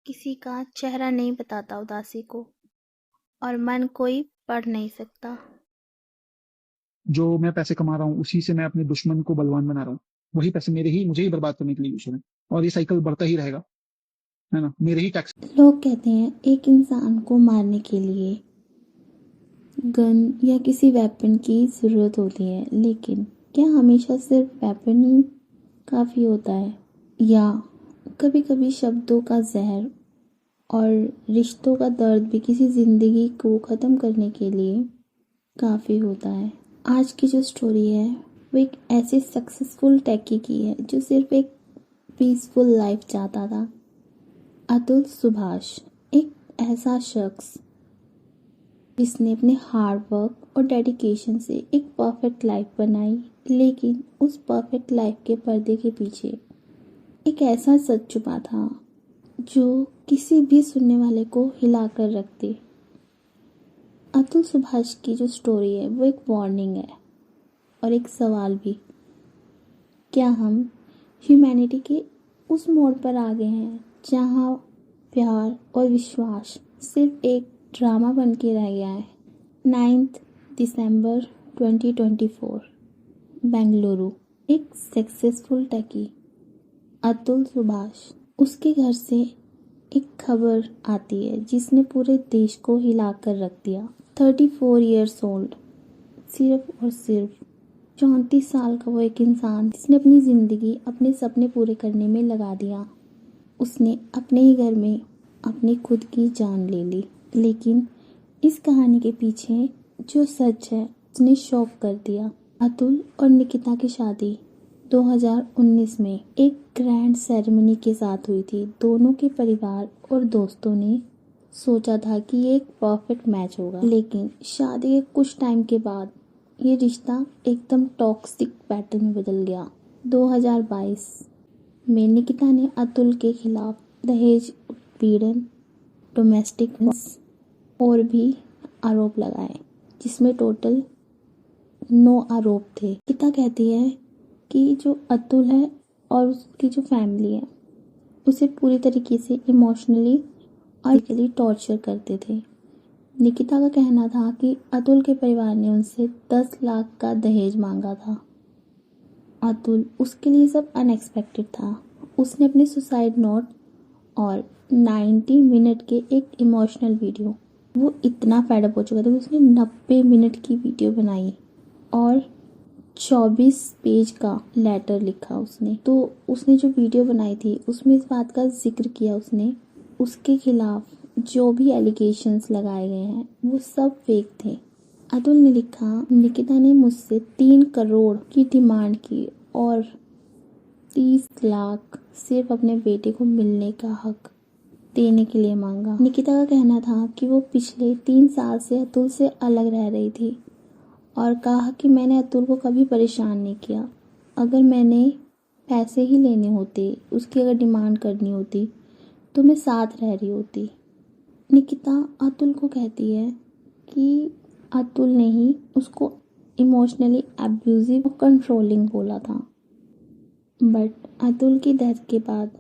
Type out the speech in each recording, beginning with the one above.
किसी का चेहरा नहीं बताता उदासी को, और मन कोई पढ़ नहीं सकता। जो मैं पैसे कमा रहा हूँ उसी से मैं अपने दुश्मन को बलवान बना रहा हूँ। वही पैसे मेरे ही मुझे ही बर्बाद करने के लिए यूज हो रहे हैं और ये साइकिल बढ़ता ही रहेगा, है ना। मेरे ही टैक्स। लोग कहते हैं एक इंसान को मारने के लिए गन या किसी वेपन की ज़रूरत होती है, लेकिन क्या हमेशा सिर्फ वेपन ही काफ़ी होता है? या कभी कभी शब्दों का जहर और रिश्तों का दर्द भी किसी ज़िंदगी को ख़त्म करने के लिए काफ़ी होता है। आज की जो स्टोरी है वो एक ऐसे सक्सेसफुल टेकी की है जो सिर्फ एक पीसफुल लाइफ चाहता था। अतुल सुभाष, एक ऐसा शख्स जिसने अपने हार्ड वर्क और डेडिकेशन से एक परफेक्ट लाइफ बनाई, लेकिन उस परफेक्ट लाइफ के पर्दे के पीछे एक ऐसा सच छुपा था जो किसी भी सुनने वाले को हिला कर रख दे। अतुल सुभाष की जो स्टोरी है वो एक वार्निंग है और एक सवाल भी। क्या हम ह्यूमैनिटी के उस मोड़ पर आ गए हैं जहाँ प्यार और विश्वास सिर्फ एक ड्रामा बन के रह गया है? 9 दिसंबर 2024, बेंगलुरु। एक सक्सेसफुल टेकी अतुल सुभाष, उसके घर से एक खबर आती है जिसने पूरे देश को हिला कर रख दिया। 34 ईयर्स ओल्ड, सिर्फ और सिर्फ 34 साल का वो एक इंसान जिसने अपनी ज़िंदगी अपने सपने पूरे करने में लगा दिया। उसने अपने ही घर में अपनी खुद की जान ले ली, लेकिन इस कहानी के पीछे जो सच है उसने शॉक कर दिया। अतुल और निकिता की शादी 2019 में एक ग्रैंड सेरेमनी के साथ हुई थी। दोनों के परिवार और दोस्तों ने सोचा था कि ये एक परफेक्ट मैच होगा, लेकिन शादी के कुछ टाइम के बाद ये रिश्ता एकदम टॉक्सिक पैटर्न में बदल गया। 2022 में निकिता ने अतुल के खिलाफ दहेज उत्पीड़न, डोमेस्टिक और भी आरोप लगाए, जिसमें टोटल 9 आरोप थे। निकिता कहती है कि जो अतुल है और उसकी जो फैमिली है उसे पूरी तरीके से इमोशनली और फिजिकली टॉर्चर करते थे। निकिता का कहना था कि अतुल के परिवार ने उनसे 10 लाख का दहेज मांगा था। अतुल, उसके लिए सब अनएक्सपेक्टेड था। उसने अपने सुसाइड नोट और 90 मिनट के एक इमोशनल वीडियो, वो इतना फेडअप हो चुका था कि उसने 90 मिनट की वीडियो बनाई और 24 पेज का लेटर लिखा उसने। तो उसने जो वीडियो बनाई थी उसमें इस बात का जिक्र किया उसने, उसके खिलाफ जो भी एलिगेशंस लगाए गए हैं वो सब फेक थे। अतुल ने लिखा, निकिता ने मुझसे 3 करोड़ की डिमांड की और 30 लाख सिर्फ अपने बेटे को मिलने का हक देने के लिए मांगा। निकिता का कहना था कि वो पिछले 3 साल से अतुल से अलग रह रही थी और कहा कि मैंने अतुल को कभी परेशान नहीं किया। अगर मैंने पैसे ही लेने होते, उसकी अगर डिमांड करनी होती तो मैं साथ रह रही होती। निकिता अतुल को कहती है कि अतुल ने ही उसको इमोशनली अब्यूजिव और कंट्रोलिंग बोला था। बट अतुल की डेथ के बाद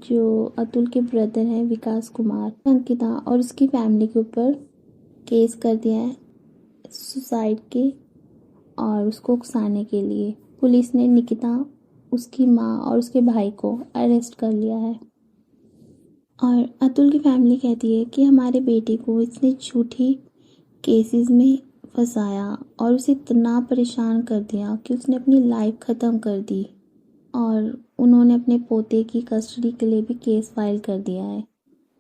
जो अतुल के ब्रदर हैं विकास कुमार, अंकिता और उसकी फैमिली के ऊपर केस कर दिया है सुसाइड के और उसको उकसाने के लिए। पुलिस ने निकिता, उसकी माँ और उसके भाई को अरेस्ट कर लिया है। और अतुल की फैमिली कहती है कि हमारे बेटे को इसने झूठी केसेस में फंसाया और उसे इतना परेशान कर दिया कि उसने अपनी लाइफ ख़त्म कर दी, और उन्होंने अपने पोते की कस्टडी के लिए भी केस फाइल कर दिया है।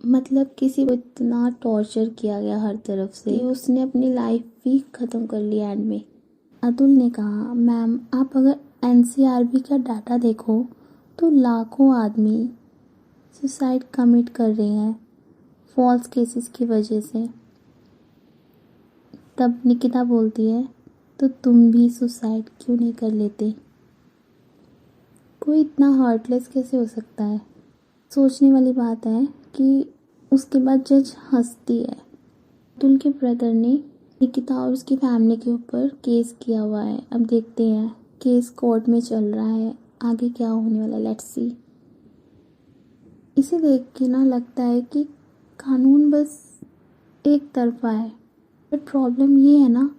मतलब किसी को इतना टॉर्चर किया गया हर तरफ से कि उसने अपनी लाइफ भी ख़त्म कर ली एंड में। अतुल ने कहा, मैम आप अगर एनसीआरबी का डाटा देखो तो लाखों आदमी सुसाइड कमिट कर रहे हैं फॉल्स केसेस की वजह से। तब निकिता बोलती है, तो तुम भी सुसाइड क्यों नहीं कर लेते? कोई इतना हार्टलेस कैसे हो सकता है? सोचने वाली बात है कि उसके बाद जज हंसती है। अतुल के ब्रदर ने निकिता और उसकी फैमिली के ऊपर केस किया हुआ है। अब देखते हैं, केस कोर्ट में चल रहा है, आगे क्या होने वाला, लेट्स सी। इसे देख के ना लगता है कि कानून बस एक तरफा है। बट प्रॉब्लम ये है ना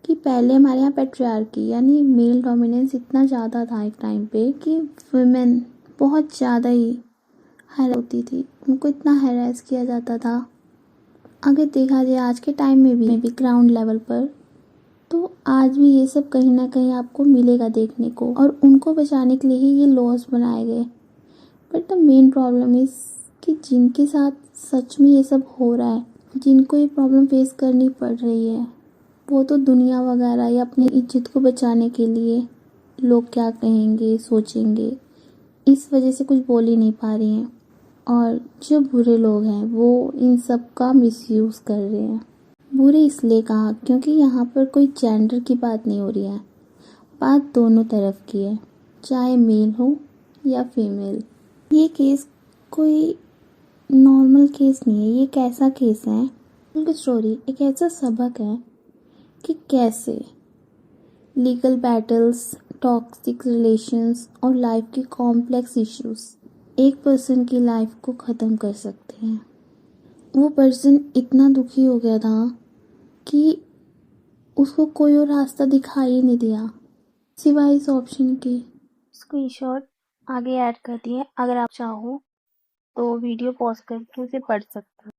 कि पहले हमारे यहाँ पैट्रियार्की यानी मेल डोमिनेंस इतना ज़्यादा था एक टाइम पे कि वुमेन बहुत ज़्यादा ही हैरास होती थी, उनको इतना हैरास किया जाता था। अगर देखा जाए आज के टाइम में भी ग्राउंड लेवल पर, तो आज भी ये सब कहीं ना कहीं आपको मिलेगा देखने को, और उनको बचाने के लिए ही ये लॉज बनाए गए। But the main problem is कि जिनके साथ सच में ये सब हो रहा है, जिनको ये प्रॉब्लम फेस करनी पड़ रही है, वो तो दुनिया वगैरह या अपनी इज्जत को बचाने के लिए लोग क्या कहेंगे सोचेंगे इस वजह से कुछ बोल ही नहीं पा रही हैं। और जो बुरे लोग हैं वो इन सब का मिसयूज़ कर रहे हैं। बुरे इसलिए कहा क्योंकि यहाँ पर कोई जेंडर की बात नहीं हो रही है, बात दोनों तरफ की है, चाहे मेल हो या फीमेल। ये केस कोई नॉर्मल केस नहीं है, ये एक ऐसा केस है, उनकी स्टोरी एक ऐसा सबक है कि कैसे लीगल बैटल्स, टॉक्सिक रिलेशंस और लाइफ के कॉम्प्लेक्स इश्यूज एक पर्सन की लाइफ को ख़त्म कर सकते हैं। वो पर्सन इतना दुखी हो गया था कि उसको कोई और रास्ता दिखाई ही नहीं दिया सिवाय इस ऑप्शन के। स्क्रीनशॉट आगे ऐड कर दिए, अगर आप चाहो तो वीडियो पॉज करके उसे पढ़ सकते हो।